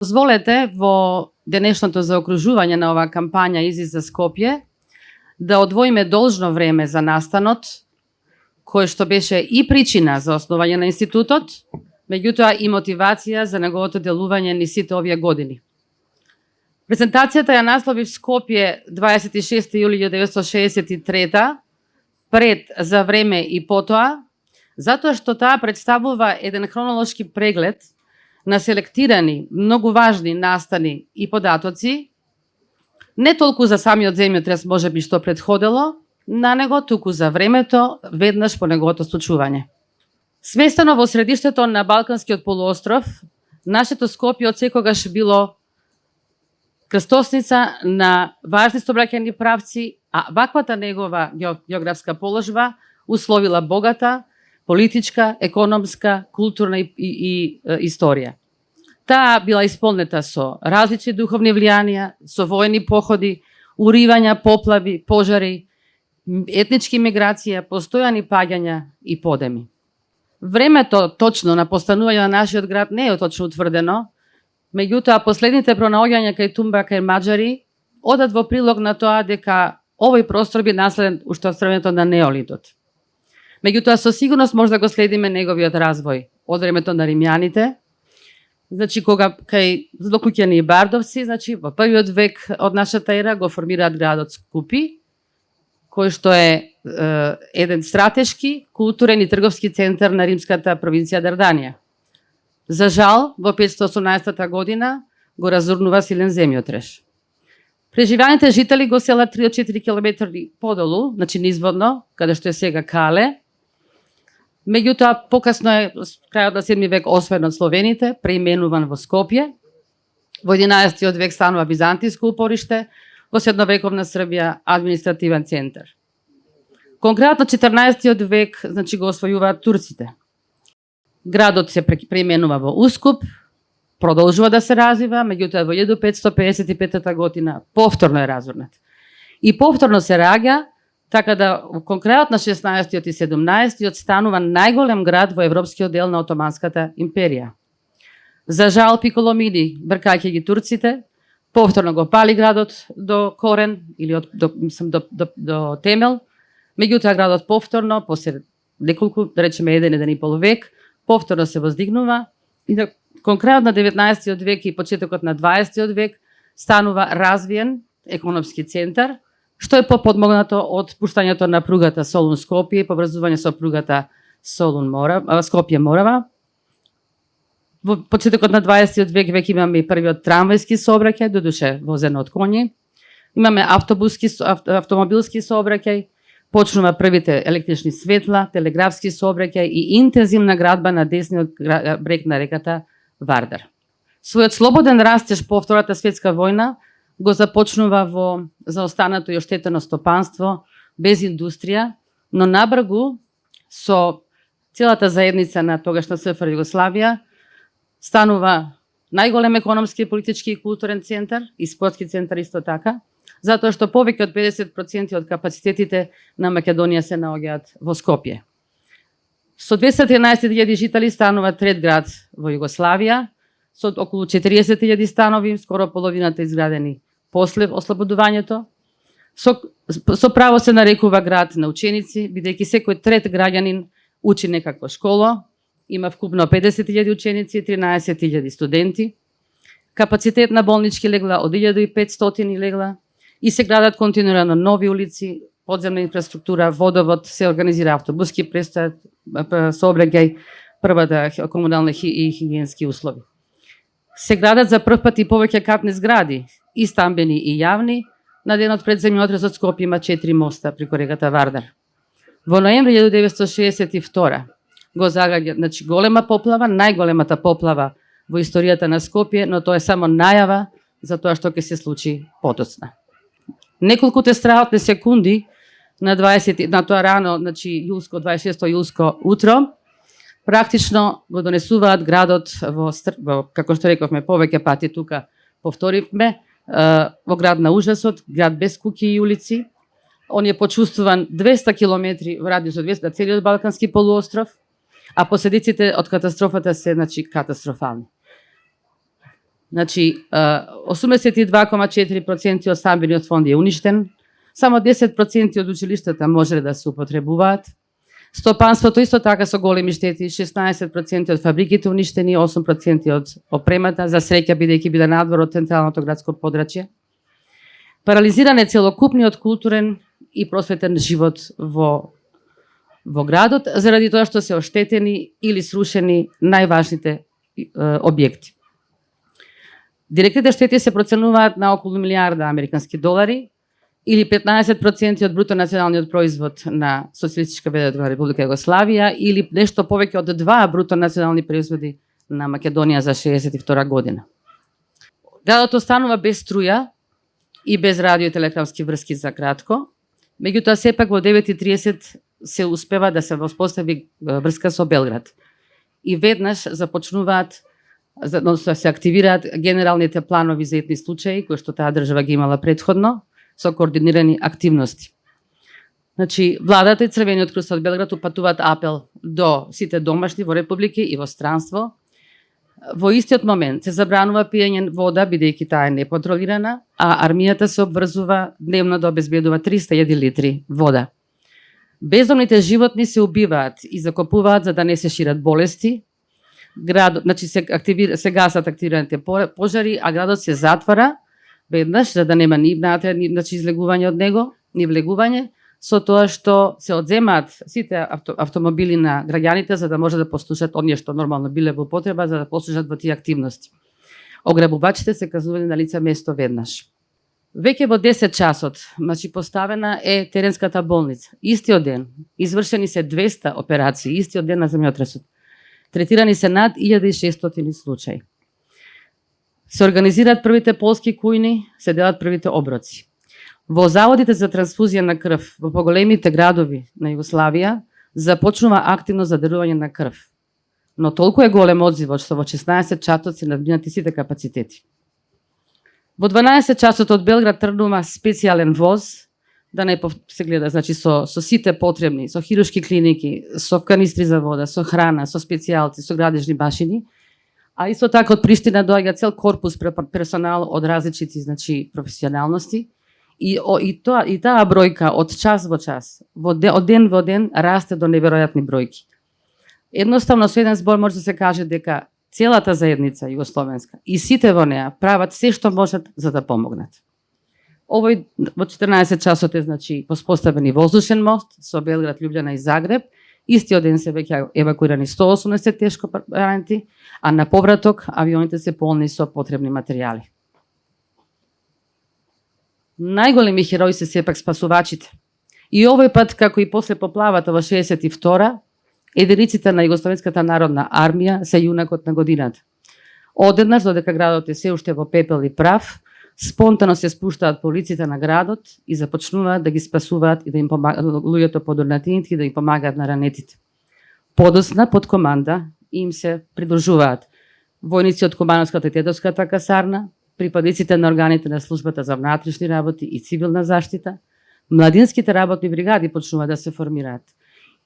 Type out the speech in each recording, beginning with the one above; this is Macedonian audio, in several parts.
Дозволете во денешното заокружување на оваа кампања Излез за Скопје да одвоиме должно време за настанот, кој што беше и причина за основање на институтот, меѓутоа и мотивација за неговото делување низ сите овие години. Презентацијата ја насловив Скопје 26 јули 1963, пред, за време и потоа, затоа што таа представува еден хронолошки преглед на селектирани, многу важни настани и податоци, не толку за самиот земјотрес можеби што предходело на него, туку за времето веднаш по неговото случување. Сместено во средиштето на Балканскиот полуостров, нашето Скопје од секогаш било крстосница на важни сообраќајни правци, а ваквата негова географска положба условила богата политичка, економска, културна и историја. Таа била исполнета со различни духовни влијанија, со војни походи, уривања, поплави, пожари, етнички миграција, постојани паѓања и подеми. Времето точно на постанување на нашиот град не е точно утврдено, меѓутоа последните пронаоѓања кај Тумба, кај маđари, одат во прилог на тоа дека овој простор би наследен уште од времето на неолитот. Меѓутоа со сигурност може да го следиме неговиот развој од времето на римјаните, значи кога кај злокуќани и бардовци, значи во првиот век од нашата ера го формираат градот Скупи, кој што е еден стратешки, културен и трговски центар на римската провинција Дарданија. За жал, во 518 година го разурнува силен земјотрес. Преживеаните жители го селат 3-4 километри подолу, значи низводно, каде што е сега Кале. Меѓутоа, покасно е, крајот на 7 век, освоен од словените, преименуван во Скопје. Во 11 век станува византиско упориште, во средновековна Србија административен центар. Конкретно 14 век, значи го освојуваат турците. Градот се преименува во Ускуп, продолжува да се развива, меѓутоа во 1555 година повторно е разурнат. И повторно се раѓа, така да конкретно на 16 и 17 станува најголем град во европскиот дел на Отоманската империја. За жал Пиколомиди, бркајќи ги турците, повторно го пали градот до корен или до темел, меѓутоа градот повторно, после неколку, да речеме 1,5 век, повторно се воздигнува и конкретно на 19 век и почетокот на 20 век станува развиен економски центар, што е подмогнато од пуштањето на пругата Солун-Скопје и поврзување со пругата Скопје-Морава. Во почетокот на 20 век имаме и првиот трамвајски сообраќај, додуше возен од коњи. Имаме автомобилски сообраќај, почнува првите електрични светла, телеграфски сообраќај и интензивна градба на десниот брег на реката Вардар. Својот слободен растеж по Втората светска војна го започнува во заостанато и оштетено стопанство, без индустрија, но набргу со целата заедница на тогашна СФР Југославија станува најголем економски, политички и културен центар и спортски центар исто така, затоа што повеќе од 50% од капацитетите на Македонија се наоѓаат во Скопје. Со 213.000 жители станува трет град во Југославија, со околу 40.000 станови, скоро половината изградени после ослободувањето. Со право се нарекува град на ученици, бидејќи секој трет граѓанин учи некаква школа, има вкупно 50.000 ученици, 13.000 студенти, капацитет на болнички легла од 1500 легла и се градат континуирано нови улици, подземна инфраструктура, водовод, се организира автобуски престој, сообраќај, првата комунални и хигиенски услови. Се градат за прв пат и повеќе катни згради, и стамбени и јавни. На денот пред земјотресот Скопје има 4 моста преку реката Вардар. Во ноември 1962 го загаѓа, значи голема поплава, најголемата поплава во историјата на Скопје, но тоа е само најава за тоа што ќе се случи потоцна. Неколку тестраотни секунди на тоа рано, значи јулско, 26 јулско утро, практично го донесуваат градот во, како што рековме повеќе пати тука повторивме, во град на ужасот, град без куќи и улици. Он е почувствуван 200 километри во радиус од целиот Балкански полуостров, а последиците од катастрофата се, значи, катастрофални. Значи, 82,4% од стамбениот фонд е уништен, само 10% од училиштата може да се употребуваат. Стопанството исто така со големи штети, 16% од фабриките уништени, 8% од опремата, за среќа бидејќи биле надвор од централното градско подрачје. Парализиран е целокупниот културен и просветен живот во градот, заради тоа што се оштетени или срушени најважните објекти. Директните штети се проценуваат на околу милијарда американски долари или 15% од бруто националниот производ на Социјалистичка Федеративна република Југославија или нешто повеќе од 2 бруто национални производи на Македонија за 62 година. Градот останува без струја и без радио и телеграфски врски за кратко, меѓутоа сепак во 9:30 се успева да се воспостави врска со Белград. И веднаш започнуваат, односно се активираат генералните планови за етни случаи, кои што таа држава ги имала претходно, со координирани активности. Значи, владата и Црвениот круст од Белград упатуваат апел до сите домашни во републики и во странство. Во истиот момент се забранува пиење вода, бидејќи таа е непонтролирана, а армијата се обврзува дневно да обезбедува 300.000 литри вода. Бездомните животни се убиваат и закопуваат за да не се шират болести. Градот, значи се гасат активираните пожари, а градот се затвара веднаш за да нема ни излегување од него, ни влегување, со тоа што се одземаат сите автомобили на граѓаните за да може да послушат оние што нормално биле во потреба за да послушат во тие активности. Ограбувачите се казувани на лице место веднаш. Веќе во 10 часот, значи поставена е теренската болница. Истиот ден извршени се 200 операции, истиот ден на земјотресот. Третирани се над 1600 случаи. Се организираат првите полски кујни, се делат првите оброци. Во заводите за трансфузија на крв во поголемите градови на Југославија започнува активно задарување на крв. Но толку е голем одзивот што во 16 часот се надминати сите капацитети. Во 12 часот од Белград тргнува специјален воз, да не се гледа, значи со сите потребни, со хируршки клиники, со канистри за вода, со храна, со специјалци, со градежни машини, а исто така од Приштина доаѓа цел корпус персонал од различити, значи, професионалности, и таа бројка од час во час, од ден во ден расте до неверојатни бројки. Едноставно со еден збор може да се каже дека целата заедница југословенска и сите во неа прават се што можат за да помогнат. Овој во 14 часот е, значи, воспоставен и воздушен мост со Белград, Љубљана и Загреб. Истиот ден се веќе евакуирани 180 тешко ранети, а на повраток авионите се полни со потребни материјали. Најголеми херои се сепак спасувачите. И овој пат, како и после поплавата во 62-а, единиците на Југословенската народна армија се јунакот на годината. Одеднаш, додека градот е се уште во пепел и прав, спонтано се спуштаат полиците на градот и започнуваат да ги спасуваат и да им помагаат луѓето подорнатините и да им помагаат на ранетите. Подосна под команда им се придружуваат војници од Кумановската и Тетовската касарна, припадниците на органите на службата за внатрешни работи и цивилна заштита, младинските работни бригади почнуваат да се формираат.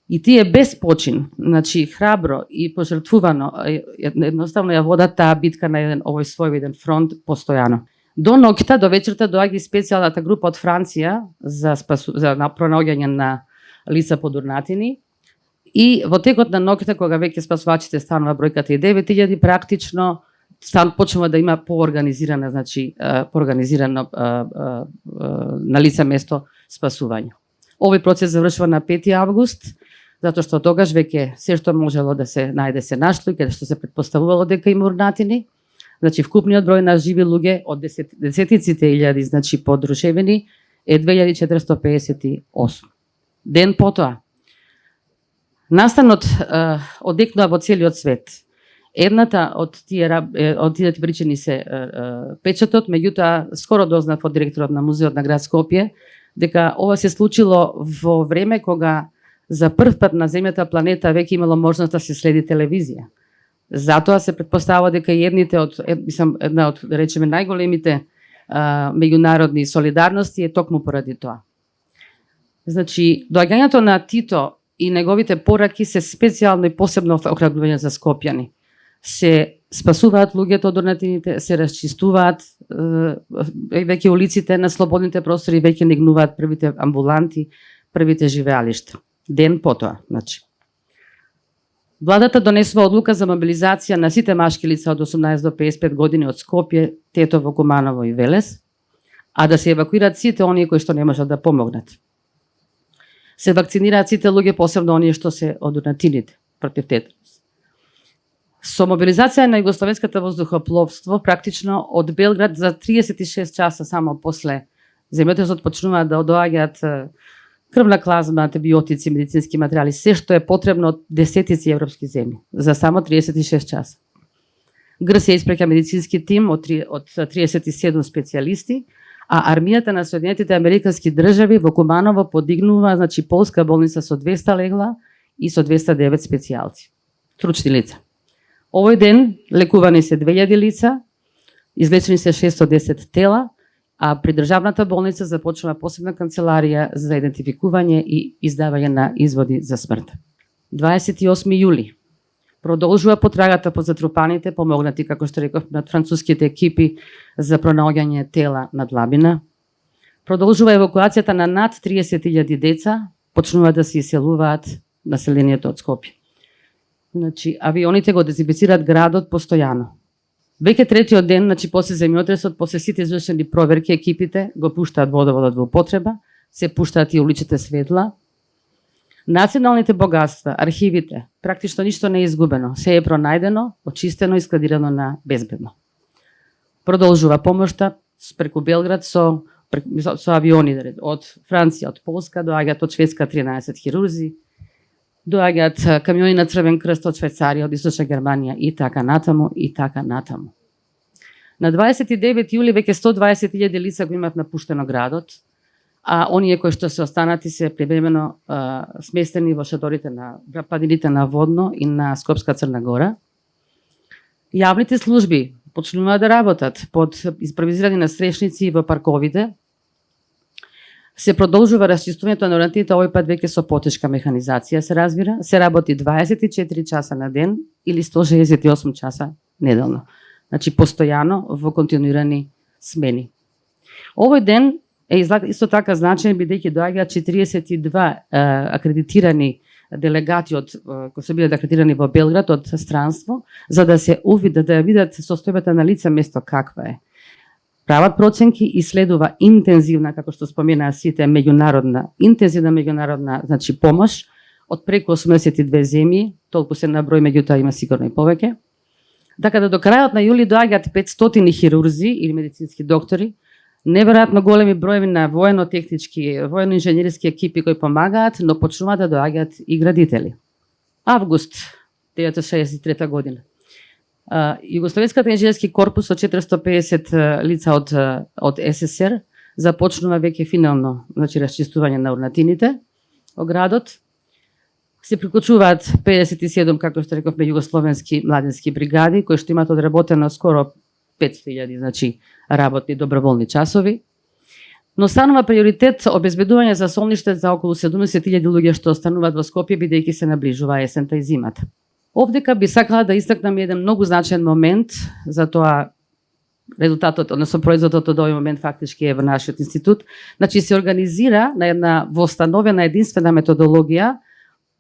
И тие без почин, значи храбро и пожртвувано, едноставно ја водат таа битка на еден овој својвиден фронт постојано. До ноќта, до вечерта доаѓа специјалната група од Франција за пронаоѓање на лица подурнатини и во текот на ноќта, кога веќе спасувачите станува бројката и 9000, практично почнува да има поорганизирано, значи поорганизирано на лице место спасување. Овој процес завршува на 5 август, затоа што тогаш веќе се што можело да се најде се нашло и каде што се претпоставувало дека има урнатини. Значи вкупниот број на живи луѓе од десетиците илјади, значи подрушевени, е 2458. Ден потоа, настанот одекнува во целиот свет. Едната од тие причини се печатот, меѓутоа скоро дознав од директорот на музеот на град Скопје дека ова се случило во време кога за прв пат на земјата планета веќе имало можност да се следи телевизија. Затоа се претпоставува дека една од, да речеме, најголемите меѓународни солидарности е токму поради тоа. Значи, доаѓањето на Тито и неговите пораки се специјално и посебно охрабрување за скопјани. Се спасуваат луѓето од урнатините, се расчистуваат веќе улиците на слободните простори, веќе негнуваат првите амбуланти, првите живеалишта. Ден потоа, значи. Владата донесува одлука за мобилизација на сите машки лица од 18 до 55 години од Скопје, Тетово, Куманово и Велес, а да се евакуират сите оние кои што не можат да помогнат. Се вакцинираат сите луѓе, посебно оние што се од урнатините против тетанус. Со мобилизација на југословенското воздухопловство, практично од Белград за 36 часа само после земјотресот почнуваат да доаѓаат крвна клазма, антибиотици, медицински материјали, се што е потребно од десетици европски земји за само 36 часа. ГРС испреќа медицински тим од 37 специјалисти, а армијата на Соединетите Американски држави во Куманово подигнува, значи, полска болница со 200 легла и со 209 специјалци, стручни лица. Овој ден лекувани се 2000 лица, излечени се 610 тела, а при државната болница започнува посебна канцеларија за идентификување и издавање на изводи за смрт. 28 јули продолжува потрагата по затрупаните, помогнати, како што реков, над француските екипи за пронаоѓање тела над Лабина. Продолжува евакуацијата на над 30.000 деца, почнува да се иселуваат населението од Скопје. Значи, авионите го дезинфицираат градот постојано. Веќе третиот ден, значи после земјотресот, после сите извршени проверки, екипите го пуштаат водоводот во употреба, се пуштаат и уличните светла. Националните богатства, архивите, практично ништо не е изгубено, се е пронајдено, очистено и складирано на безбедно. Продолжува помошта преку Белград со авиони од Франција, од Полска, доаѓаат од Шведска 13 хирурзи, доаѓаат камиони на Црвен крст од Швајцарија, од Источна Германија и така натаму, и така натаму. На 29 јули веќе 120.000 лица го имаат напуштено градот, а оние кои што се останати се привремено сместени во шаторите на падините на Водно и на Скопска Црна Гора. Јавните служби почнуваат да работат под импровизирани насрешници во парковите. Се продолжува расчистувањето на урнатините, овој пат веќе со потешка механизација, се разбира. Се работи 24 часа на ден или 168 часа неделно. Значи, постојано во континуирани смени. Овој ден е исто така значаен, бидејќи доаѓаат 42 акредитирани делегати кои се биле акредитирани во Белград од странство, за да се увидат, да видат состојбата на лице место каква е. Прават проценки и следува интензивна, како што споменаа сите, интензивна меѓународна, значи, помош од преку 82 земји, толку се на број, меѓутоа има сигурно и повеќе. Така да до крајот на јули доаѓаат 500 хирурзи или медицински доктори, неверојатно големи броеви на воено-технички, воено-инженерски екипи кои помагаат, но почнуваат да доаѓаат и градители. Август 1963 година. Југословенската инженерски корпус со 450 лица од СССР започнува веќе финално, значи, расчистување на урнатините во градот. Се приклучуваат 57, како што рековме, југословенски младенски бригади, кои што имаат одработено скоро 500.000, значи, работни доброволни часови. Но станува приоритет обезбедување за солниште за околу 70.000 луѓе што остануваат во Скопје, бидејќи се наближува есента и зимата. Овдека би сакала да истакнам еден многу значаен момент, за тоа резултатот, односно производот од овој момент фактички е во нашиот институт. Значи, се организира на една востановена единствена методологија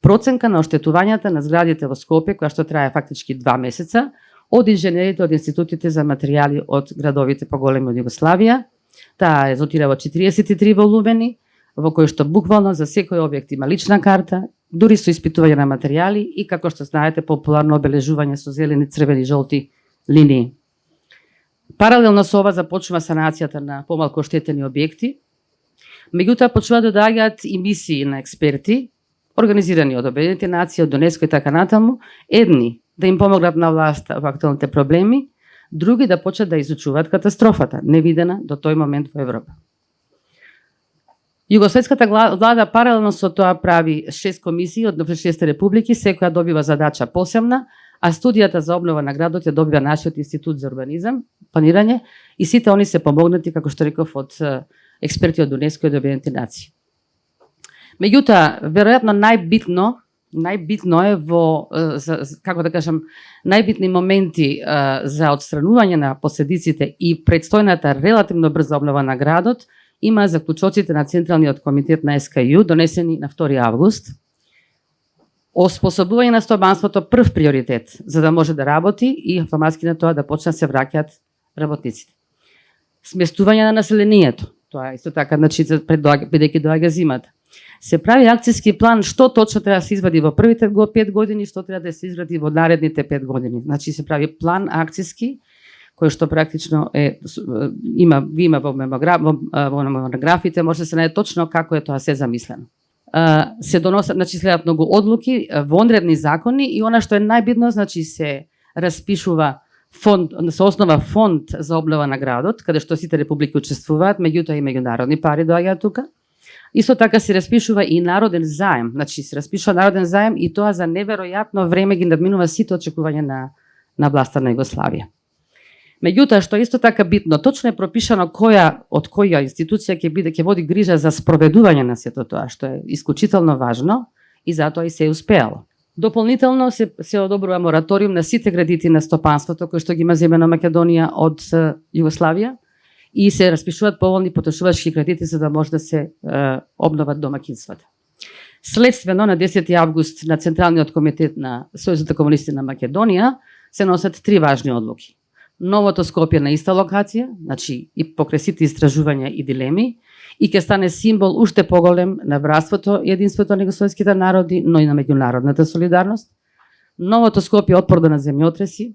проценка на оштетувањата на зградите во Скопје, која што трае фактички 2 месеца, од инженерите од институтите за материјали од градовите поголеми од Југославија. Таа резултира во 43 волумени, во кои што буквално за секој објект има лична карта, дури со испитување на материјали и, како што знаете, популарно обележување со зелени, црвени, жолти линии. Паралелно со ова започнува санацијата на помалку оштетени објекти. Меѓутоа почнува да доаѓаат и мисии на експерти, организирани од Обединетите нации, од ЮНЕСКО и така натаму, едни да им помогнат на власт во актуелните проблеми, други да почнат да изучуваат катастрофата, невидена до тој момент во Европа. Југословенската влада паралелно со тоа прави 6 комисии од 6 републики, секоја добива задача посебна, а студијата за обнова на градот ја добива нашиот институт за урбанизам, планирање, и сите они се помогнати, како што реков, од експерти од ЮНЕСКО и од Обединетите нации. Меѓутоа, веројатно најбитно најбитно е како да кажам, најбитни моменти за отстранување на последиците и предстојната релативно брза обнова на градот има заклучоците на Централниот комитет на СКЈ донесени на 2 август. Оспособување на стобанството прв приоритет за да може да работи и автоматски на тоа да почнат се враќаат работниците. Сместување на населението, тоа е исто така, значи бидејќи доаѓа зимата. Се прави акцијски план што точно треба да се извади во првите 5 години, што треба да се извади во наредните 5 години. Значи се прави план акцијски кој што практично има во монографите, може да се најде точно како е тоа се замислено. Се доносат, значи следат многу одлуки, вонредни закони и она што е најбитно, значи се распишува фонд, се основа фонд за обнова на градот, каде што сите републики учествуваат, меѓутоа и меѓународни пари доаѓаат тука. Исто така се распишува и народен заем, значи се распишува народен заем и тоа за неверојатно време ги надминува сите очекувања на власта на Југославија. Меѓутоа, што исто така битно, точно е пропишано од која институција ќе води грижа за спроведување на сето тоа, што е исклучително важно и затоа и се е успеало. Дополнително се одобрува мораториум на сите кредити на стопанството кои што ги има земено Македонија од Југославија и се распишуваат поволни потрошувачки кредити за да може да се обноват домакинствата. Следствено на 10 август на Централниот комитет на Сојузот комунисти на Македонија се носат 3 важни одлуки. Новото Скопје на иста локација, значи и покрај сите истражувања и дилеми, и ќе стане символ уште поголем на братството и единството на југословските народи, но и на меѓународната солидарност. Новото Скопје отпорно на земјотреси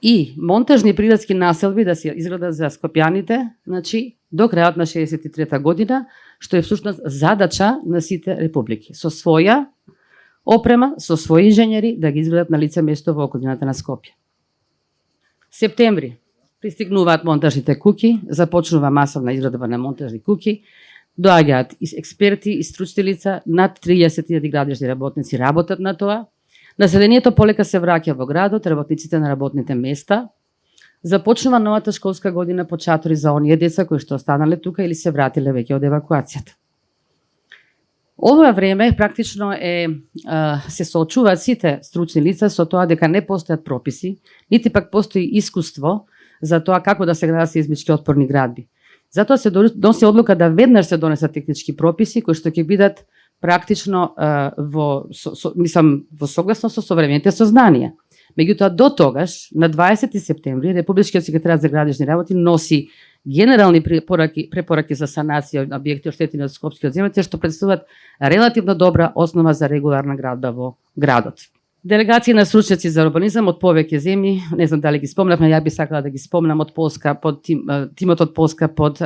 и монтажни приградски населби да се изградат за скопјаните, значи до крајот на 63-та година, што е всушност задача на сите републики. Со своја опрема, со своји инженери да ги изградат на лице место во околината на Скопје. Септември пристигнуваат монтажните куќи, започнува масовна изградба на монтажни куќи, доаѓаат и експерти и стручни лица, над 30.000 градежни работници работат на тоа. Населението полека се враќа во градот, работниците на работните места. Започнува новата школска година по чатори за оние деца кои што останале тука или се вратиле веќе од евакуацијата. Ова време практично се соочуваат сите стручни лица со тоа дека не постојат прописи, нити пак постои искуство за тоа како да се градат сеизмички отпорни градби. Затоа се доноси одлука да веднаш се донесат технички прописи кои што ќе бидат практично во согласно со современите сознанија. Меѓутоа до тогаш, на 20 септември, Републичкиот секретарат за градежни работи носи генерални препораки за санација на објекти оштетени од скопскиот земјотрес, што представуваат релативно добра основа за регуларна градба во градот. Делегации на стручњаци за урбанизам од повеќе земји, не знам дали ги спомнавме, ја би сакала да ги спомнам од Полска, под тимот од Полска под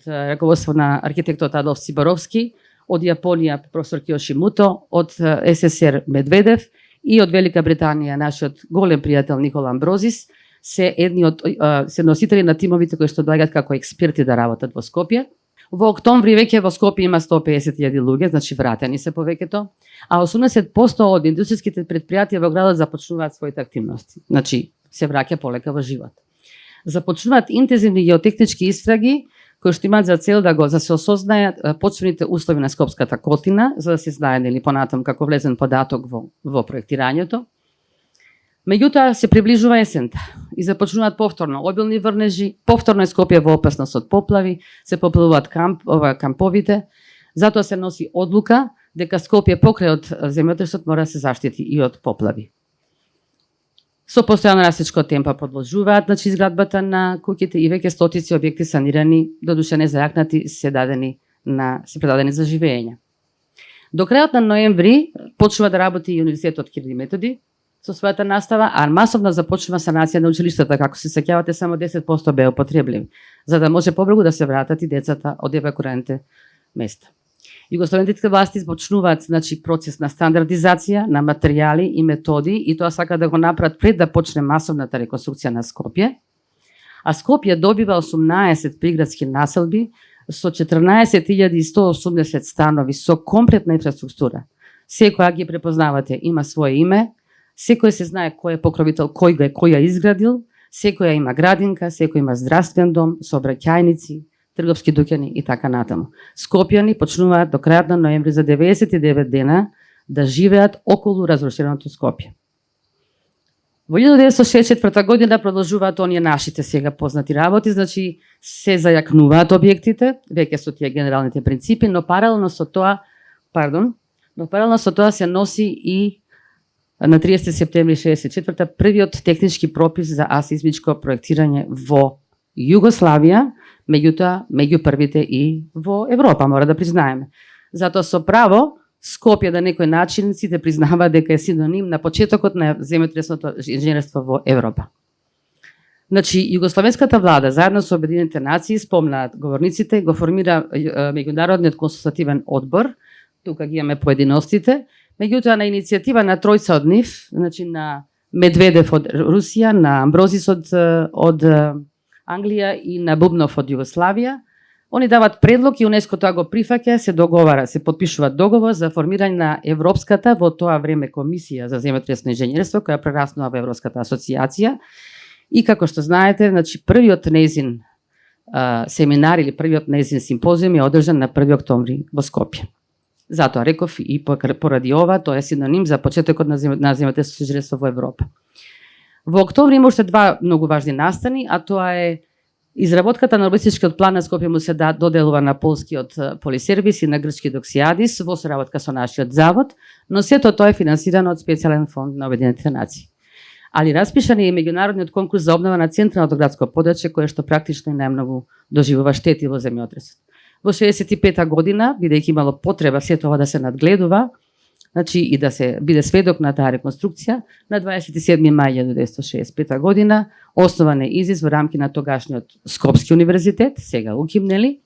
раководство на архитектот Адолф Цибаровски, од Јапонија професор Киоши Муто, од СССР Медведев и од Велика Британија нашиот голем пријател Никола Амброзис се носители на тимовите кои што доаѓаат како експерти да работат во Скопје. Во октомври веќе во Скопје има 150.000 луѓе, значи вратени се повеќето, а 80% од индустријските предпријатија во градот започнуваат своите активности. Значи се враќа полека во живот. Започнуваат интензивни геотехнички истраги кои што имаат за цел да се осознаат почвените услови на Скопската котлина, за да се знае нели понатам како влезен податок во проектирањето. Меѓутоа се приближува есента и започнуваат повторно обилни врнежи, повторно е Скопје во опасност од поплави, се поплавуваат камповите, затоа се носи одлука дека Скопје покрај од земјотресот мора да се заштити и од поплави. Со постојано растечко темпо продолжуваат изградбата на куќите и веќе стотици објекти санирани, додуше незајакнати, се предадени за живење. До крајот на ноември почнува да работи и Универзитетот Кирил и Методи со својата настава, а масовно започнува санација на училиштата, како се сеќавате, само 10% беа употребливи, за да може побрзо да се вратат и децата од евакуираните места. Југословенските власти започнуваат процес на стандардизација на материјали и методи и тоа сака да го направат пред да почне масовната реконструкција на Скопје. А Скопје добива 18 приградски населби со 14.180 станови со комплетна инфраструктура. Секоја ги препознавате, има свое име, секој се знае кој е покровител, кој ја изградил, секоја има градинка, секој има здравствен дом, сообраќајници, трговски дуќани и така натаму. Скопјани почнуваат до крајот на ноември за 99 дена да живеат околу разрушеното Скопје. Во 1964 година продолжуваат оние нашите сега познати работи, значи се зајакнуваат објектите, веќе со тие генералните принципи, но паралелно со тоа се носи и на 30 септември 1964 првиот технички пропис за асеизмичко проектирање во Југославија, меѓутоа меѓу првите и во Европа, мора да признаеме. Затоа со право Скопје на некој начин сите признава дека е синоним на почетокот на земјотресното инженерство во Европа. Значи, југословенската влада, заедно со Обединените нации, спомнаат говорниците, го формира меѓународниот консултативен одбор, тука ги имаме поединостите, меѓутоа на иницијатива на тројца од нив, значи на Медведев од Русија, на Амброзис од Англија и на Бубнов од Југославија, они дават предлог и УНЕСКО тоа го прифаќа, се договара, се потпишува договор за формирање на Европската во тоа време комисија за земјотресно инженерство, која прераснува во Европската асоциација. И како што знаете, значи првиот нејзин семинар или првиот нејзин симпозиум е одржан на 1 октомври во Скопје. Затоа реков и поради ова, тоа е синоним за почетокот на земјотресно инженерство во Европа. Во октомври има уште два многу важни настани, а тоа е изработката на урбанистичкиот план на Скопје му се доделува на полскиот Полисервис и на грчки Доксиадис во соработка со нашиот завод, но сето тоа е финансирано од специјален фонд на Обединетите нации. Али распишан е и меѓународниот конкурс за обнова на централното градско подрачје, кое што практично и најмногу доживува штети во земјотресот. Во 65 година, бидејќи имало потреба сето ова да се надгледува, значи и да се биде сведок на таа реконструкција, на 27. мај 1965 година основан е ИЗИС во рамки на тогашниот Скопски универзитет, сега УКИМ, нели?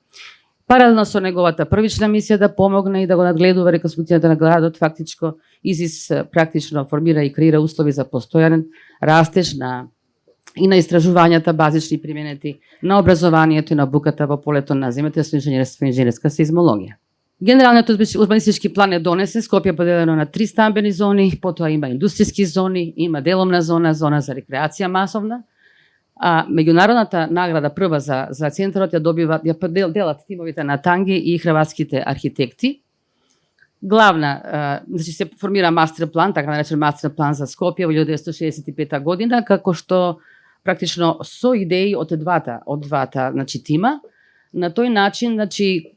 Паралелно со неговата првична мисија да помогне и да го надгледува реконструкцијата на градот, фактичко ИЗИС практично формира и креира услови за постојан растеж и на истражувањата базични применети, на образованието и на обуката во полето на земјотресното инженерство и инженерска сеизмологија. Генералниот урбанистички план е донесен, Скопје е поделено на 3 стамбени зони, потоа има индустријски зони, има деломна зона, зона за рекреација масовна, а меѓународната награда прва за центарот ја делат тимовите на Танги и хрватските архитекти. Главна, значи се формира мастер план, така наречен мастер план за Скопје во 1965 година, како што практично со идеи од двата значи тима. На тој начин, значи,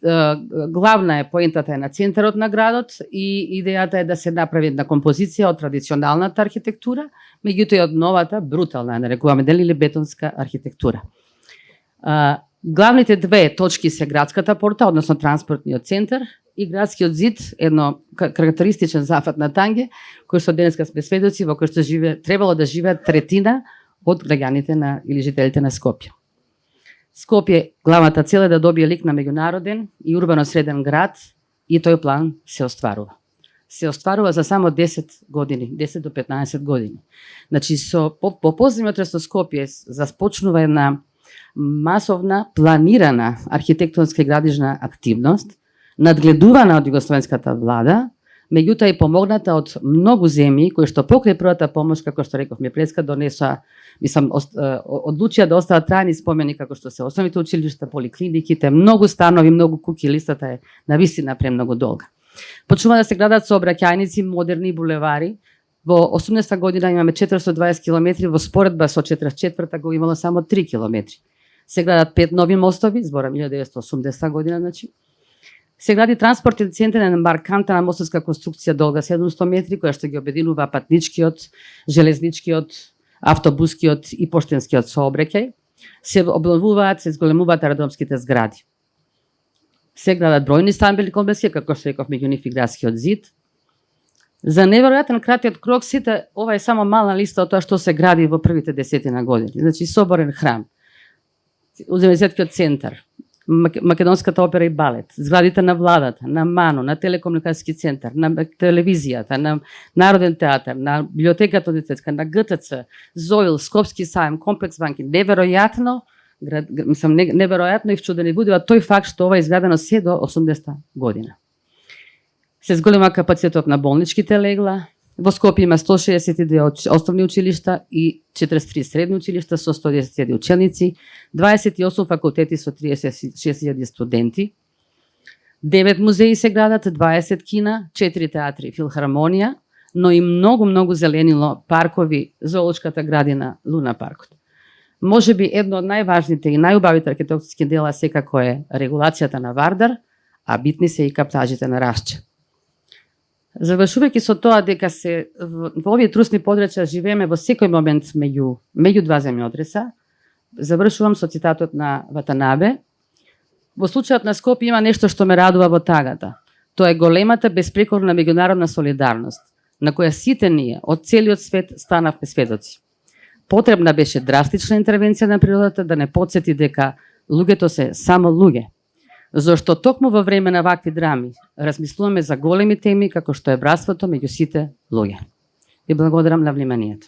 главна е поентата е на центарот на градот и идејата е да се направи една композиција од традиционалната архитектура, меѓутоа и од новата, брутална, нарекуваме или бетонска архитектура. Главните две точки се градската порта, односно транспортниот центар, и градскиот зид, едно карактеристичен зафат на Танге, кој што денеска сме сведоци, во кој што требало да живеат третина од граѓаните или жителите на Скопје. Скопје, главната цел е да добие лик на меѓународен и урбано среден град и тој план се остварува. Се остварува за само 10 години, 10 до 15 години. Значи, по поземјотресот Скопје започнува една масовна, планирана архитектонска и градижна активност, надгледувана од југословенската влада, меѓутоа и помогната од многу земји кои што покрај првата помош, како што рековме преска, донесоа, одлучија да остават трајни спомени како што се основните училишта, поликлиниките, многу станови, многу куки, листата е навистина премногу долга. Почнува да се градат сообраќајници, модерни булевари. Во 80-та година имаме 420 километри, во споредба со 44-та го имало само 3 километри. Се градат 5 нови мостови, зборам 1980 година, значи. Се гради транспортен центар на маркантна мостовска конструкција долга 700 метри, која што ги обединува патничкиот, железничкиот, автобускиот и поштенскиот сообраќај. Се обновуваат, се зголемуваат аеродромските згради. Се градат бројни стамбени комплекси, како што реков, меѓу нив и градскиот зид. За неверојатен кратиот крок, сите, ова е само мала листа од тоа што се гради во првите 10 години. Значи, соборен храм, универзитетскиот центар, Македонската опера и балет, зградите на владата, на МАНО, на телекомуникацијски центар, на телевизијата, на Народен театар, на библиотеката универзитетска, на ГТЦ, ЗОИЛ, Скопски сајм, комплекс банки. Неверојатно и вчудени будува тој факт што ова е изградено се до 80 година. Се зголема капацитетот на болничките легла. Во Скопје има 162 основни училишта и 43 средни училишта со 110.000 ученици, 28 факултети со 36.000 студенти. 9 музеи се градат, 20 кина, 4 театри, филхармонија, но и многу зеленило, паркови, зоолошката градина, Луна паркот. Може би едно од најважните и најубавите архитектурски дела секако е регулацијата на Вардар, а битни се и каптажите на Рашче. Завршувајќи со тоа дека се во овие трусни подрачја живееме во секој момент меѓу два земјотреса, завршувам со цитатот на Ватанабе. Во случајот на Скопје има нешто што ме радува во тагата. Тоа е големата безпрекорна меѓународна солидарност, на која сите ние од целиот свет станавме сведоци. Потребна беше драстична интервенција на природата да не потсети дека луѓето се само луѓе. Зошто токму во време на вакви драми размислуваме за големи теми како што е братството меѓу сите луѓе. Ви благодарам на вниманието.